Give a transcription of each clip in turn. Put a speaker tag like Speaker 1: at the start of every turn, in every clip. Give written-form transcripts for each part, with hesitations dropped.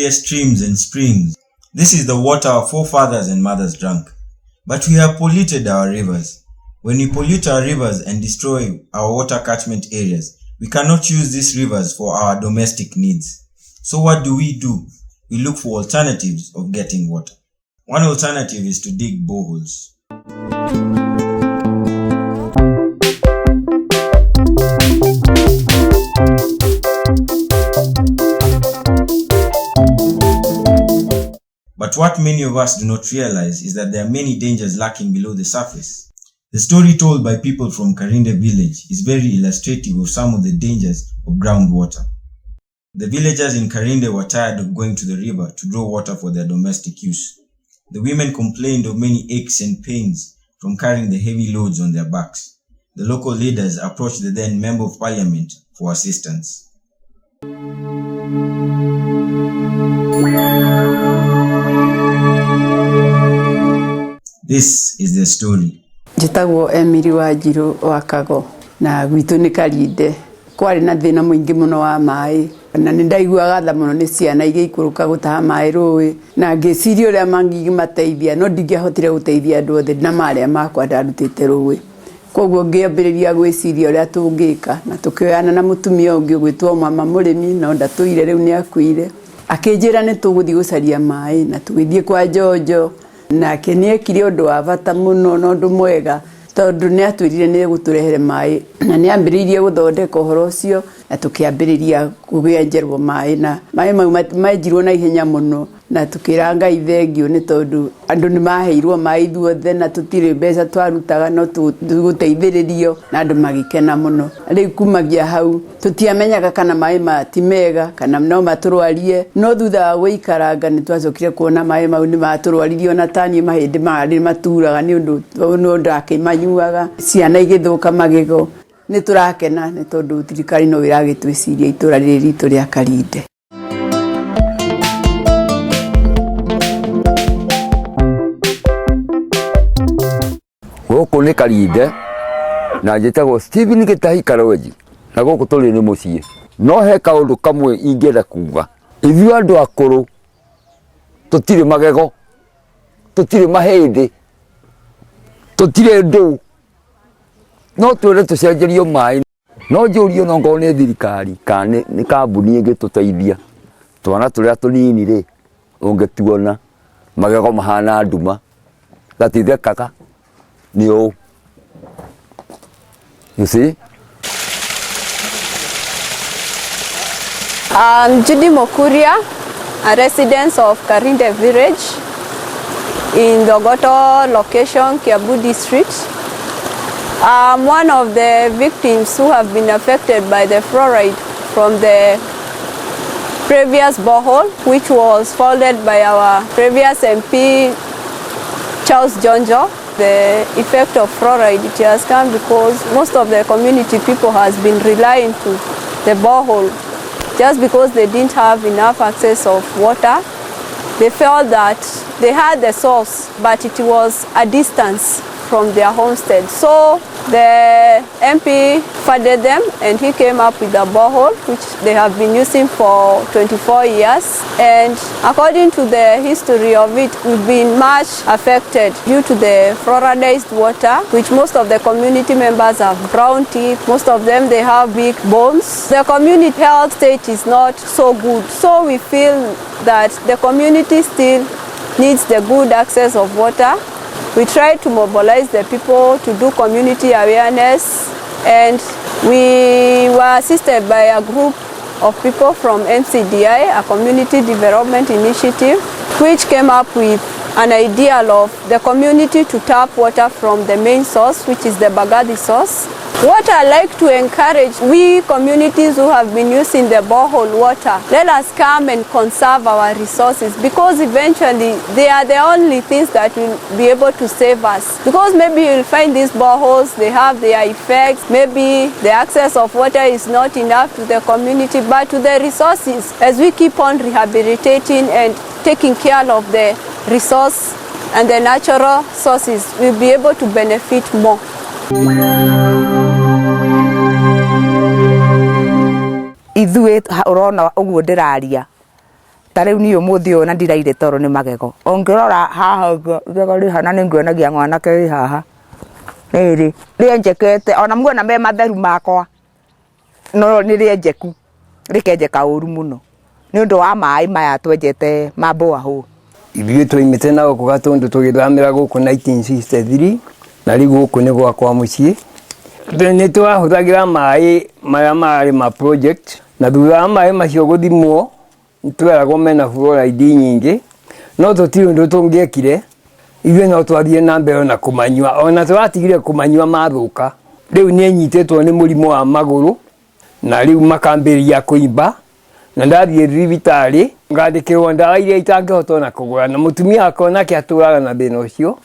Speaker 1: clear streams and springs. This is the water our forefathers and mothers drank. But we have polluted our rivers. When we pollute our rivers and destroy our water catchment areas, we cannot use these rivers for our domestic needs. So what do? We look for alternatives of getting water. One alternative is to dig boreholes. But what many of us do not realize is that there are many dangers lurking below the surface. The story told by people from Karinde Village is very illustrative of some of the dangers of groundwater. The villagers in Karinde were tired of going to the river to draw water for their domestic use. The women complained of many aches and pains from carrying the heavy loads on their backs. The local leaders approached the then Member of Parliament for assistance. This is the story.
Speaker 2: Jitagwo Emiri Wanjiru wa Kago na gwitu ni Karinde. Kwari na thina muingi muno wa mai na nindaiguaga tha muno ni ciana igikuruka gutaha mai rui na ngiciria uria mangimateithia no ndingihotire guteithia andu othe na maria makwa ndarutite rui. Koguo ngiambiriria gwiciria uria tungika na tukioyana na mutumia ungi gwitwo mama murimi no ndatuire riu ni akuire akinjira ni tuguthi gucaria mai na tugithie kwa Jojo na keniekire undu wa bata muno no ndu mwega tondu ni atwirire ni guturehere mai na ni ambiririe guthondeka uhoro ucio na tukiambiriria kugienjerwo mai na mai maijirwo na ihenya muno na tukiranga ithengiu ni tondu andu ni maheirwo mai thuothe na tutire mbeca twarutaga no tuguteithiririo na andu magikena muno riu kumagia hau tutiamenyaga kana mai matimega kana no maturwarie no thutha wa guikaranga ni twacokire kuona mai mau ni maturwaririo na tani mahindi mari maturaga ni undu no ndakimanyuaga ciana igithuka magigo ni turakena ni tondu thirikari no iragitwiciria itura riri ritu ria Karinde.
Speaker 3: Goko ni Karinde na njitagwo Stephen Gitahi Karoji na goko tuli ni mucii no he kaundu kamwe ingienda kuga ithu andu akuru tutire magego tutire mahindi tutire ndu no twere tucenjerio mai no njurio no ngone thirikari kane ni kambuni ingi tuteithia twana turia tunini ri ungetuona magego mahana nduma gatithekaga you see?
Speaker 4: Judy Mokuria, a resident of Karinde Village in Thogoto location, Kiabu district. I'm one of the victims who have been affected by the fluoride from the previous borehole, which was founded by our previous MP, Charles Jonjo. The effect of fluoride, it has come because most of the community people has been relying to the borehole just because they didn't have enough access of water. They felt that they had the source, but it was a distance from their homestead. So the MP funded them and he came up with a borehole which they have been using for 24 years. And according to the history of it, we've been much affected due to the fluoridized water, which most of the community members have brown teeth. Most of them, they have big bones. The community health state is not so good. So we feel that the community still needs the good access of water. We tried to mobilize the people to do community awareness, and we were assisted by a group of people from NCDI, a community development initiative, which came up with an ideal of the community to tap water from the main source, which is the Mbagathi source. What I like to encourage we communities who have been using the borehole water, let us come and conserve our resources, because eventually they are the only things that will be able to save us. Because maybe you'll find these boreholes, they have their effects, maybe the access of water is not enough to the community, but to the resources, as we keep on rehabilitating and taking care of the resource and the natural sources, we'll be able to benefit more.
Speaker 5: Ithuĩ urona uguo ndiraria Tare ni umuthi ona ndiraire toro ni magego. Ongirora haha ngego ri hana ni nguonagia mwana ke haha. Niri rienjekete ona muona me matheru makwa. No ni rienjeku. Rikenjeka uru muno. Ni undu wa mai maya twenjete mambo aho.
Speaker 3: Ithuĩ twoimĩte na gũkũ Gatũndũ tũgĩthamĩra gũkũ 1963 na rĩu gũkũ nĩ gwakwa mũciĩ. Nĩ twahũthagĩra maĩ marĩa marĩ ma project na thutha wa maĩ macio gũthimwo nĩ tweragwo mena fluoride nyingĩ no tũtirĩ ũndũ tũngĩekire ithuĩ no twathiĩ na mbere na kũmanyua ona tũratigire kũmanyua mathũka. Rĩu nĩ nyitĩtwo nĩ mũrimũ wa magũrũ na rĩu makambĩrĩria kũimba na ndathiĩ thibitarĩ ngandĩkĩrwo ndawa iria itangĩhota na kũgũra na mũtumia akona kĩ atũraga na thĩna ũcio.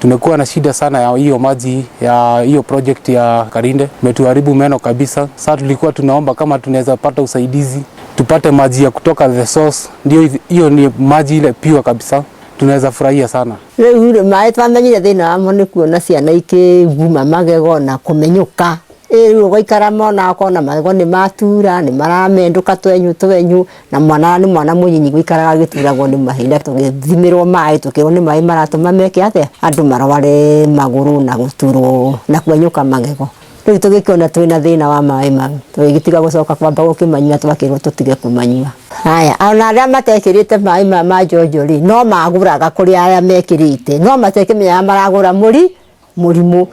Speaker 6: Tumekuwa na shida sana ya hiyo maji ya hiyo project ya Karinde, umetuharibu meno kabisa. Sasa tulikuwa tunaomba kama tunaweza pata usaidizi tupate maji ya kutoka the source, ndio hiyo ni maji ile pure kabisa, tunaweza furahia sana.
Speaker 7: Rĩu maĩ twamenyire thĩna wamo nĩ kuona ciana ikĩguma magego na kũmenyũka. Rĩu gũikara mona akona magego nĩ matura nĩ maramendũka twenyu na mwana nĩ mwana mũnyinyi gũikaraga gĩturagwo nĩ mahinda tũgĩthimirwo maĩ tũkĩrwo nĩ maĩ maratũma meke atĩa andũ marware magũrũ na gũturwo na kwenyũka magego. Rĩu tũgĩkĩona twĩna thĩna wa maĩ mau tũgĩtiga gũcoka kwamba gũkĩmanyua twakĩrwo tũtige kũmanyua. Haya ona arĩa matekĩrĩte maĩ ma njonjori no magũraga kũrĩ arĩa mekĩrĩte no matekĩmenya maragũra mũrimũ.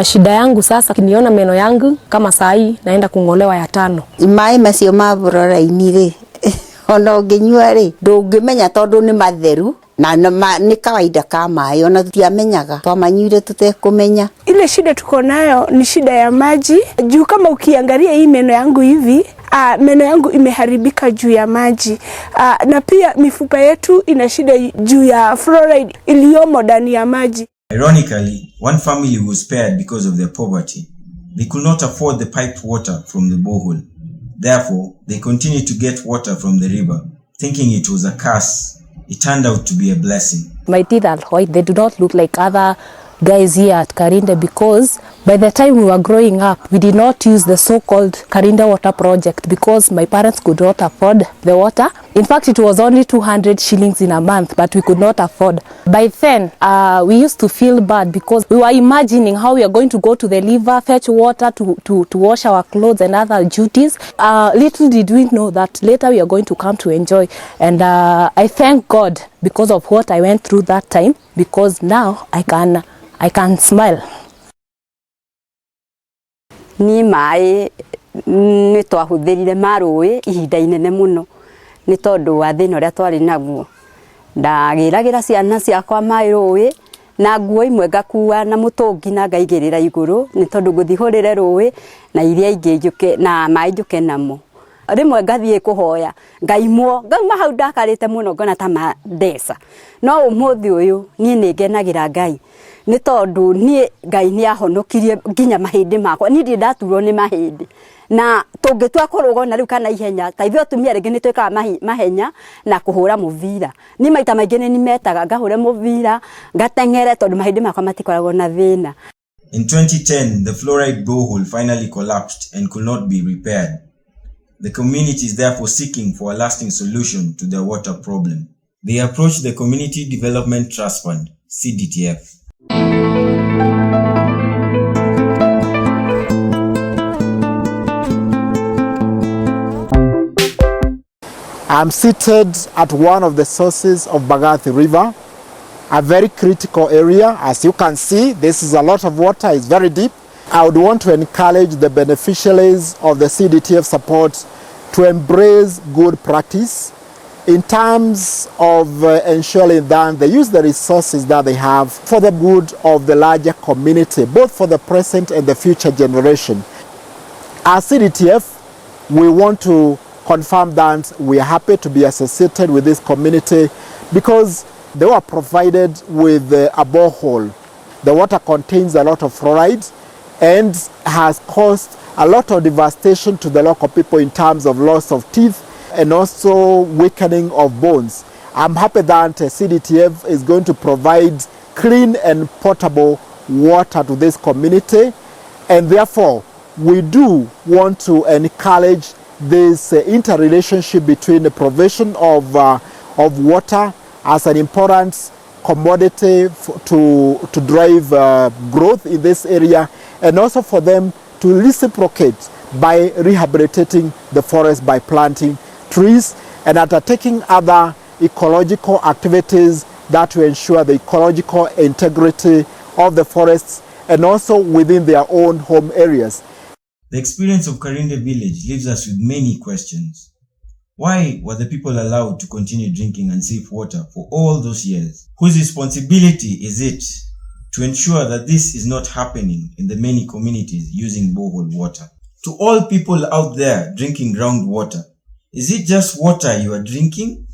Speaker 8: Shida yangu sasa kiniona meno yangu kama sai naenda kungolewa ya 5.
Speaker 7: Maĩ macio ma fluoride rĩ ona ũngĩnyua rĩ ndũngĩmenya tondũ nĩ matheru na nĩ kawaida ka maĩ ona tutiamenyaga twamanyuire tutekũmenya.
Speaker 9: Ile shida tuko nayo ni shida ya maji juu kama ukiangalia hii meno yangu hivi meno yangu imeharibika juu ya maji na pia mifupa yetu ina shida juu ya fluoride iliyomo ndani ya maji.
Speaker 1: Ironically, one family was spared because of their poverty. They could not afford the piped water from the borehole. Therefore, they continued to get water from the river, thinking it was a curse. It turned out to be a blessing.
Speaker 8: My teeth are white. They do not look like other guys here at Karinde because by the time we were growing up, we did not use the so-called Karinde water project because my parents could not afford the water. In fact, it was only 200 shillings in a month, but we could not afford. By then, we used to feel bad because we were imagining how we are going to go to the river, fetch water to wash our clothes and other duties. Little did we know that later we are going to come to enjoy. And I thank God because of what I went through that time, because now I can smile.
Speaker 7: Ni maĩ nĩ twahũthĩrire marũĩ ihinda inene mũno nĩ tondũ wa thĩna ũrĩa twarĩ naguo. Ndagĩragĩra ciana ciakwa maĩ rũĩ na nguo imwe ngakua na mũtũngi na ngaigĩrĩra igũrũ nĩ tondũ ngũthihũrĩre rũĩ na iria ingĩ njũke na maĩ njũke namo. Rĩmwe ngathiĩ kũhoya ngaimwo ngauma hau ndakarĩte mũno ngona ta mandeca no ũmũthĩ ũyũ niĩ nĩ ngenagĩra Ngai nĩ tondũ niĩ Ngai nĩ ahonokirie nginya mahĩndĩ makwa niĩ ndĩ ndaturwo nĩ mahĩndĩ na tũngĩtua kũrũga na rĩu kana ihenya ta ithuĩ atumia rĩngĩ nĩ twĩkaga mahenya na kũhũra mũbira niĩ maita maingĩ nĩ nimetaga ngahũre mũbira ngateng'ere tondũ mahĩndĩ makwa matikoragwo na thĩna.
Speaker 1: In 2010, the fluoride borehole finally collapsed and could not be repaired. The community is therefore seeking for a lasting solution to their water problem. They approached the Community Development Trust Fund, CDTF.
Speaker 10: I'm seated at one of the sources of Mbagathi River, a very critical area. As you can see, this is a lot of water, it's very deep. I would want to encourage the beneficiaries of the CDTF support to embrace good practice in terms of ensuring that they use the resources that they have for the good of the larger community, both for the present and the future generation. As CDTF, we want to confirm that we are happy to be associated with this community because they were provided with a borehole. The water contains a lot of fluoride and has caused a lot of devastation to the local people in terms of loss of teeth and also weakening of bones. I'm happy that CDTF is going to provide clean and potable water to this community, and therefore we do want to encourage this interrelationship between the provision of water as an important commodity to drive growth in this area, and also for them to reciprocate by rehabilitating the forest by planting trees and undertaking other ecological activities that will ensure the ecological integrity of the forests and also within their own home areas.
Speaker 1: The experience of Karinde Village leaves us with many questions. Why were the people allowed to continue drinking unsafe water for all those years? Whose responsibility is it to ensure that this is not happening in the many communities using borehole water? To all people out there drinking groundwater, is it just water you are drinking,